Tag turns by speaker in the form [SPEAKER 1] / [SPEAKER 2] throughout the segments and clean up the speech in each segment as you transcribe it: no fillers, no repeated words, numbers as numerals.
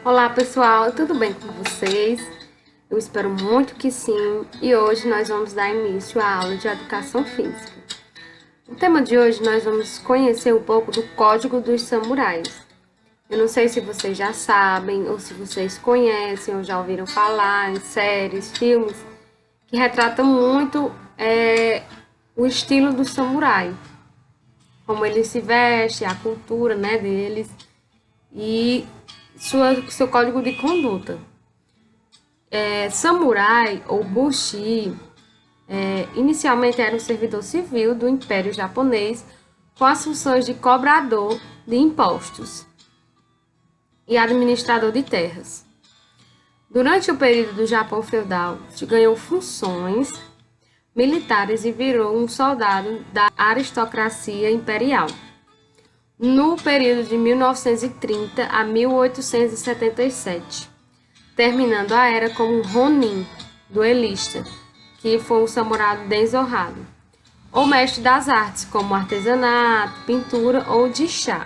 [SPEAKER 1] Olá pessoal, tudo bem com vocês? Eu espero muito que sim, e hoje nós vamos dar início à aula de Educação Física. No tema de hoje nós vamos conhecer um pouco do Código dos Samurais. Eu não sei se vocês já sabem, ou se vocês conhecem, ou já ouviram falar em séries, filmes, que retratam muito o estilo do samurai, como eles se vestem, a cultura deles e seu código de conduta. Samurai ou bushi inicialmente era um servidor civil do Império Japonês com as funções de cobrador de impostos e administrador de terras. Durante o período do Japão feudal, ganhou funções militares e virou um soldado da aristocracia imperial. No período de 1930 a 1877, terminando a era como Ronin, duelista, que foi um samurai desonrado, ou mestre das artes, como artesanato, pintura ou de chá.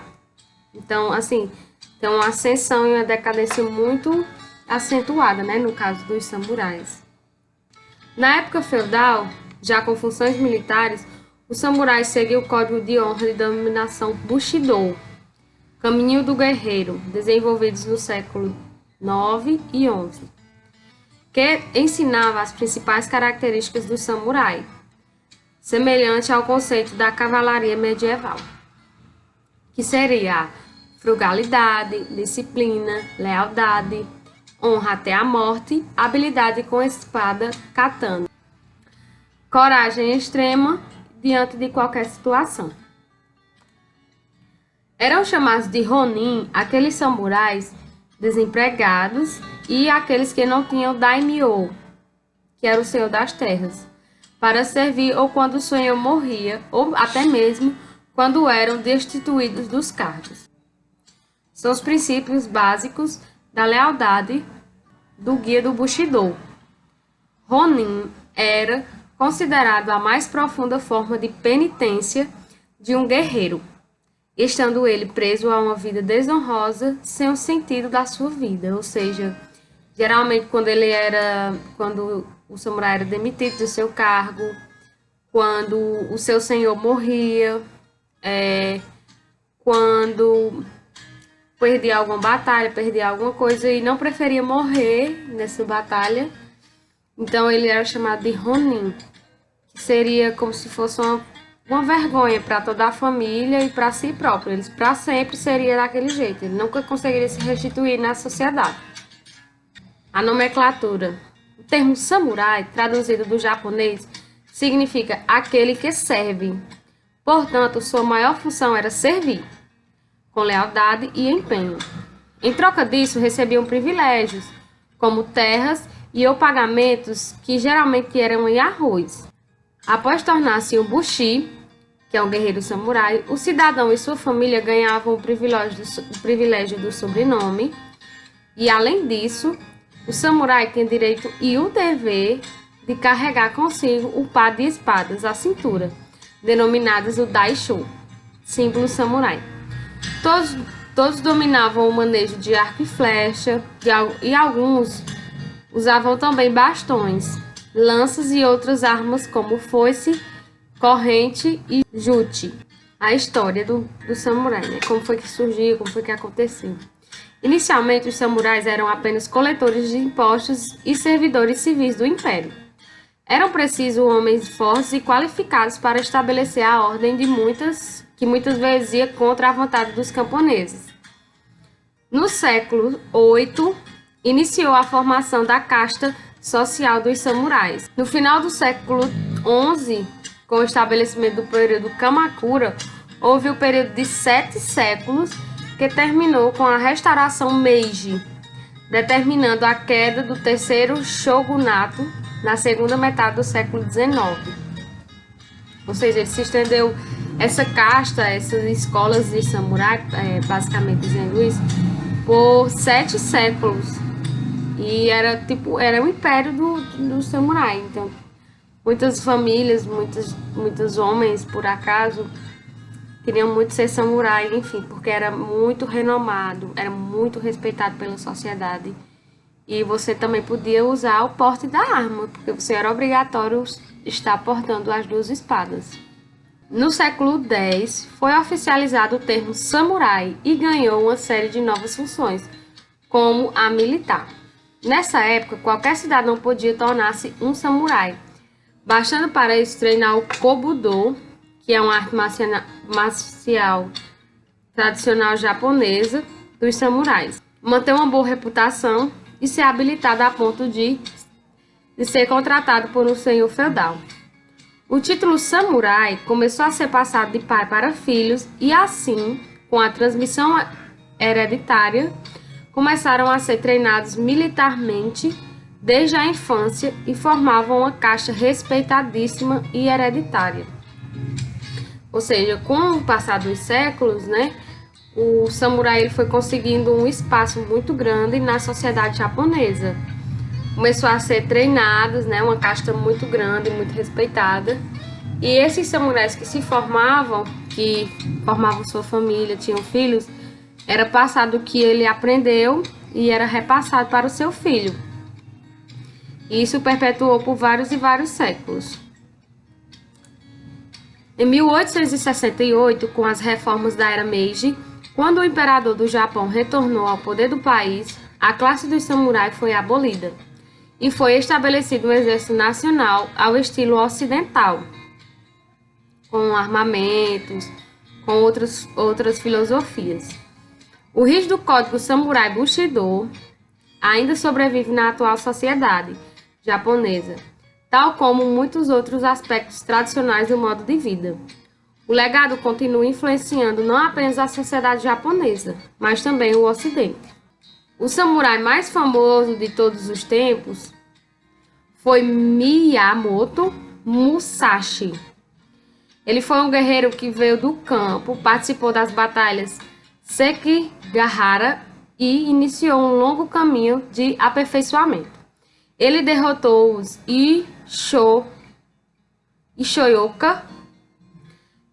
[SPEAKER 1] Então, assim, tem uma ascensão e uma decadência muito acentuada, no caso dos samurais. Na época feudal, já com funções militares, os samurais seguiam o código de honra de denominação Bushido, caminho do guerreiro, desenvolvidos no século 9 e 11, que ensinava as principais características do samurai, semelhante ao conceito da cavalaria medieval, que seria a frugalidade, disciplina, lealdade, honra até a morte, habilidade com espada katana, coragem extrema diante de qualquer situação. Eram chamados de Ronin aqueles samurais desempregados e aqueles que não tinham daimyo, que era o senhor das terras, para servir ou quando o senhor morria, ou até mesmo quando eram destituídos dos cargos. São os princípios básicos da lealdade do guia do Bushido. Ronin era considerado a mais profunda forma de penitência de um guerreiro, estando ele preso a uma vida desonrosa sem o sentido da sua vida. Ou seja, geralmente quando o samurai era demitido do seu cargo, quando o seu senhor morria, quando perdia alguma batalha, perdia alguma coisa e não preferia morrer nessa batalha, então ele era chamado de Ronin, que seria como se fosse uma vergonha para toda a família e para si próprio. Ele para sempre seria daquele jeito, ele nunca conseguiria se restituir na sociedade. A nomenclatura. O termo samurai, traduzido do japonês, significa aquele que serve. Portanto, sua maior função era servir, com lealdade e empenho. Em troca disso, recebiam privilégios, como terras e ou pagamentos que geralmente eram em arroz. Após tornar-se um bushi, que é um guerreiro samurai, o cidadão e sua família ganhavam o privilégio do sobrenome, e além disso, o samurai tem direito e o dever de carregar consigo o par de espadas à cintura, denominadas o daisho, símbolo samurai. Todos dominavam o manejo de arco e flecha, e alguns usavam também bastões, lanças e outras armas como foice, corrente e jute. A história do samurai, como foi que surgiu, como foi que aconteceu. Inicialmente, os samurais eram apenas coletores de impostos e servidores civis do império. Eram precisos homens fortes e qualificados para estabelecer a ordem que muitas vezes ia contra a vontade dos camponeses. No século VIII, iniciou a formação da casta social dos samurais. No final do século XI, com o estabelecimento do período Kamakura, houve o período de 7 séculos que terminou com a restauração Meiji, determinando a queda do terceiro shogunato na segunda metade do século XIX. Ou seja, ele se estendeu essa casta, essas escolas de samurai, basicamente dizendo isso, por 7 séculos. E era o império do samurai. Então, muitas famílias, muitos homens, por acaso, queriam muito ser samurai, enfim, porque era muito renomado, era muito respeitado pela sociedade. E você também podia usar o porte da arma, porque você era obrigatório estar portando as duas espadas. No século X, foi oficializado o termo samurai e ganhou uma série de novas funções, como a militar. Nessa época, qualquer cidadão podia tornar-se um samurai, bastando para isso treinar o kobudo, que é uma arte marcial tradicional japonesa dos samurais, manter uma boa reputação e ser habilitado a ponto de ser contratado por um senhor feudal. O título samurai começou a ser passado de pai para filhos e assim, com a transmissão hereditária, começaram a ser treinados militarmente desde a infância e formavam uma casta respeitadíssima e hereditária. Ou seja, com o passar dos séculos, né, o samurai ele foi conseguindo um espaço muito grande na sociedade japonesa. Começou a ser treinados, né, uma casta muito grande, muito respeitada. E esses samurais que se formavam, que formavam sua família, tinham filhos, era passado o que ele aprendeu e era repassado para o seu filho. E isso perpetuou por vários e vários séculos. Em 1868, com as reformas da Era Meiji, quando o imperador do Japão retornou ao poder do país, a classe dos samurais foi abolida e foi estabelecido um exército nacional ao estilo ocidental, com armamentos, com outras filosofias. O rígido código samurai Bushido ainda sobrevive na atual sociedade japonesa, tal como muitos outros aspectos tradicionais do modo de vida. O legado continua influenciando não apenas a sociedade japonesa, mas também o Ocidente. O samurai mais famoso de todos os tempos foi Miyamoto Musashi. Ele foi um guerreiro que veio do campo, participou das batalhas Sekigahara e iniciou um longo caminho de aperfeiçoamento. Ele derrotou os Ishoyoka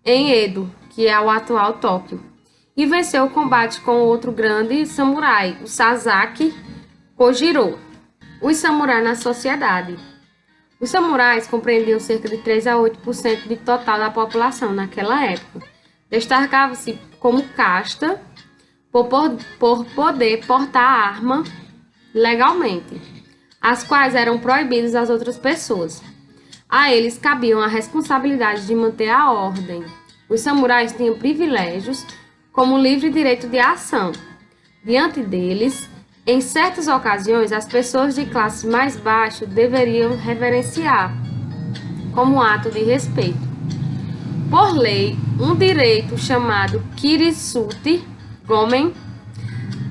[SPEAKER 1] em Edo, que é o atual Tóquio, e venceu o combate com outro grande samurai, o Sasaki Kojiro. Os samurais na sociedade. Os samurais compreendiam cerca de 3 a 8% do total da população naquela época. Destacava-se como casta por poder portar arma legalmente, as quais eram proibidas às outras pessoas. A eles cabiam a responsabilidade de manter a ordem. Os samurais tinham privilégios, como o livre direito de ação. Diante deles, em certas ocasiões, as pessoas de classe mais baixa deveriam reverenciar, como ato de respeito. Por lei, um direito chamado Kiritsuti Gomen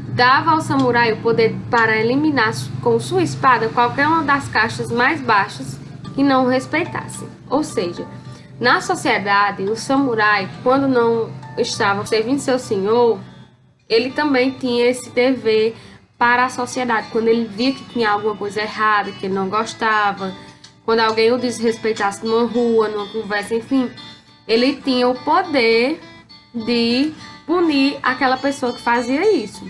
[SPEAKER 1] dava ao samurai o poder para eliminar com sua espada qualquer uma das castas mais baixas que não o respeitassem. Ou seja, na sociedade, o samurai, quando não estava servindo seu senhor, ele também tinha esse dever para a sociedade. Quando ele via que tinha alguma coisa errada, que ele não gostava, quando alguém o desrespeitasse numa rua, numa conversa, enfim, ele tinha o poder de punir aquela pessoa que fazia isso.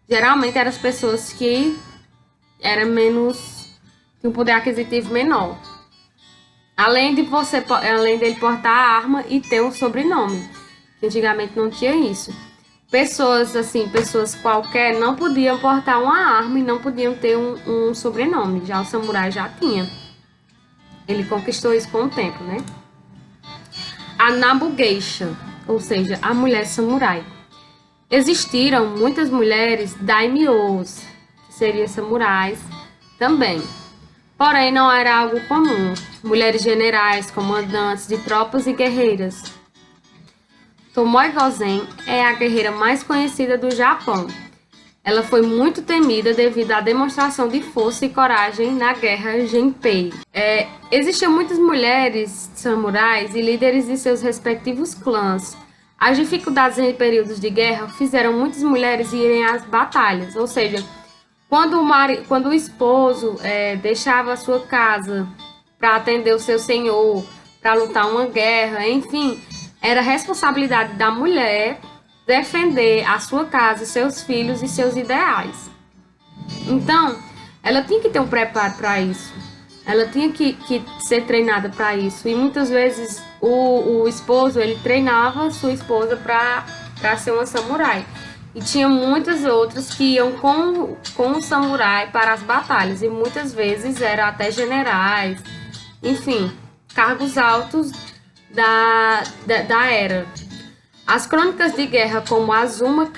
[SPEAKER 1] Geralmente eram as pessoas que eram menos, tinham um poder aquisitivo menor. Além dele portar a arma e ter um sobrenome, que antigamente não tinha isso. Pessoas qualquer não podiam portar uma arma e não podiam ter um sobrenome. Já o samurai já tinha. Ele conquistou isso com o tempo, né? A Nabugeisha, ou seja, a mulher samurai. Existiram muitas mulheres daimyos, que seriam samurais também. Porém, não era algo comum. Mulheres generais, comandantes de tropas e guerreiras. Tomoe Gozen é a guerreira mais conhecida do Japão. Ela foi muito temida devido à demonstração de força e coragem na guerra Genpei. Existiam muitas mulheres samurais e líderes de seus respectivos clãs. As dificuldades em períodos de guerra fizeram muitas mulheres irem às batalhas, ou seja, quando o esposo deixava a sua casa para atender o seu senhor, para lutar uma guerra, enfim, era responsabilidade da mulher defender a sua casa, seus filhos e seus ideais. Então, ela tinha que ter um preparo para isso. Ela tinha que ser treinada para isso. E muitas vezes o esposo, ele treinava sua esposa para ser uma samurai. E tinha muitas outras que iam com o samurai para as batalhas. E muitas vezes eram até generais. Enfim, cargos altos da era. As crônicas de guerra como Azuma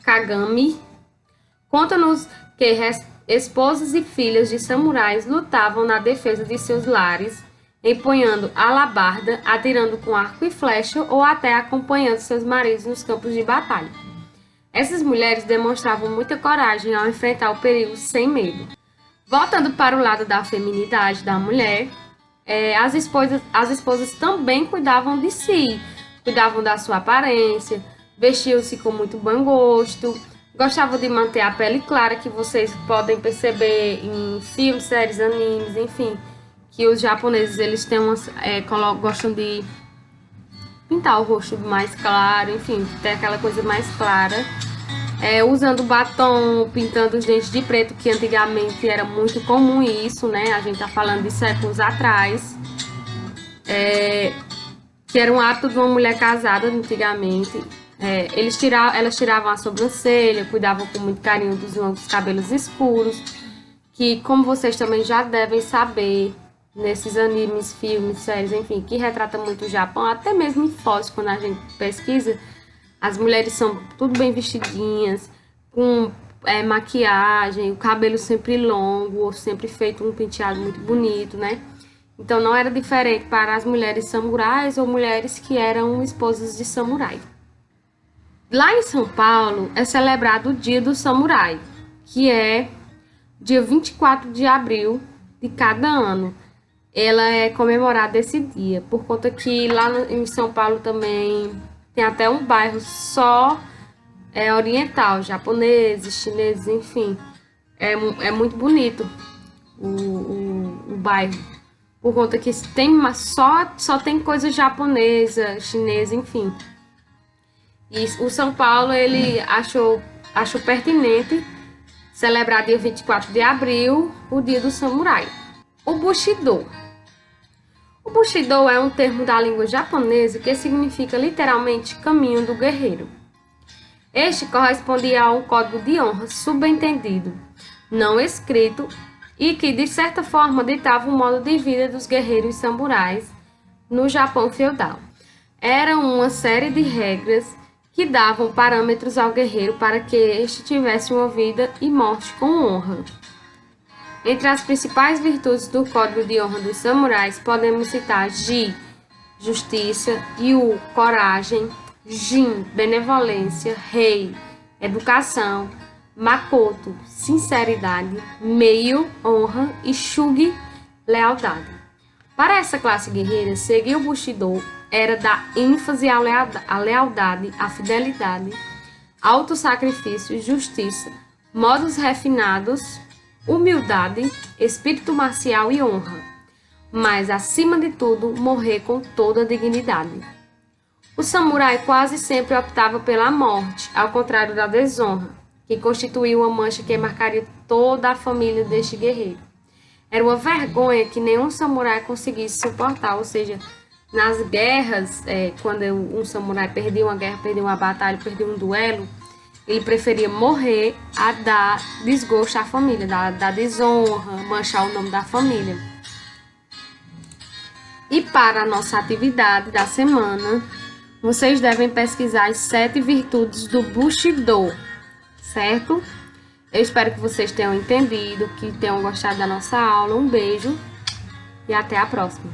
[SPEAKER 1] Kagami contam-nos que esposas e filhas de samurais lutavam na defesa de seus lares, empunhando alabarda, atirando com arco e flecha ou até acompanhando seus maridos nos campos de batalha. Essas mulheres demonstravam muita coragem ao enfrentar o perigo sem medo. Voltando para o lado da feminidade da mulher, as esposas também cuidavam de si, cuidavam da sua aparência, vestiam-se com muito bom gosto, gostavam de manter a pele clara, que vocês podem perceber em filmes, séries, animes, enfim, que os japoneses eles têm gostam de pintar o rosto mais claro, enfim, ter aquela coisa mais clara. Usando batom, pintando os dentes de preto, que antigamente era muito comum isso, né? A gente tá falando de séculos atrás. Que era um hábito de uma mulher casada antigamente. Elas tiravam a sobrancelha, cuidavam com muito carinho dos longos cabelos escuros, que, como vocês também já devem saber, nesses animes, filmes, séries, enfim, que retrata muito o Japão, até mesmo em fotos, quando a gente pesquisa, as mulheres são tudo bem vestidinhas, com maquiagem, o cabelo sempre longo, ou sempre feito um penteado muito bonito, né? Então não era diferente para as mulheres samurais ou mulheres que eram esposas de samurai. Lá em São Paulo é celebrado o Dia do Samurai, que é dia 24 de abril de cada ano. Ela é comemorada esse dia, por conta que lá em São Paulo também tem até um bairro só oriental, japoneses, chineses, enfim. É muito bonito o bairro, por conta que só tem coisa japonesa, chinesa, enfim. E o São Paulo, ele achou pertinente celebrar dia 24 de abril, o Dia do Samurai. O Bushido. O Bushido é um termo da língua japonesa que significa literalmente caminho do guerreiro. Este correspondia a um código de honra subentendido, não escrito, e que de certa forma ditava o modo de vida dos guerreiros samurais no Japão feudal. Era uma série de regras que davam parâmetros ao guerreiro para que este tivesse uma vida e morte com honra. Entre as principais virtudes do Código de Honra dos Samurais, podemos citar Ji, justiça, Yu, coragem, Jin, benevolência, Rei, educação, Makoto, sinceridade, Meio, honra e Shugi, lealdade. Para essa classe guerreira, seguir o Bushido era dar ênfase à lealdade, à fidelidade, autossacrifício, justiça, modos refinados, humildade, espírito marcial e honra, mas, acima de tudo, morrer com toda a dignidade. O samurai quase sempre optava pela morte, ao contrário da desonra, que constituía uma mancha que marcaria toda a família deste guerreiro. Era uma vergonha que nenhum samurai conseguisse suportar, ou seja, nas guerras, quando um samurai perdia uma guerra, perdia uma batalha, perdia um duelo, ele preferia morrer a dar desgosto à família, dar desonra, manchar o nome da família. E para a nossa atividade da semana, vocês devem pesquisar as 7 virtudes do Bushido, certo? Eu espero que vocês tenham entendido, que tenham gostado da nossa aula. Um beijo e até a próxima.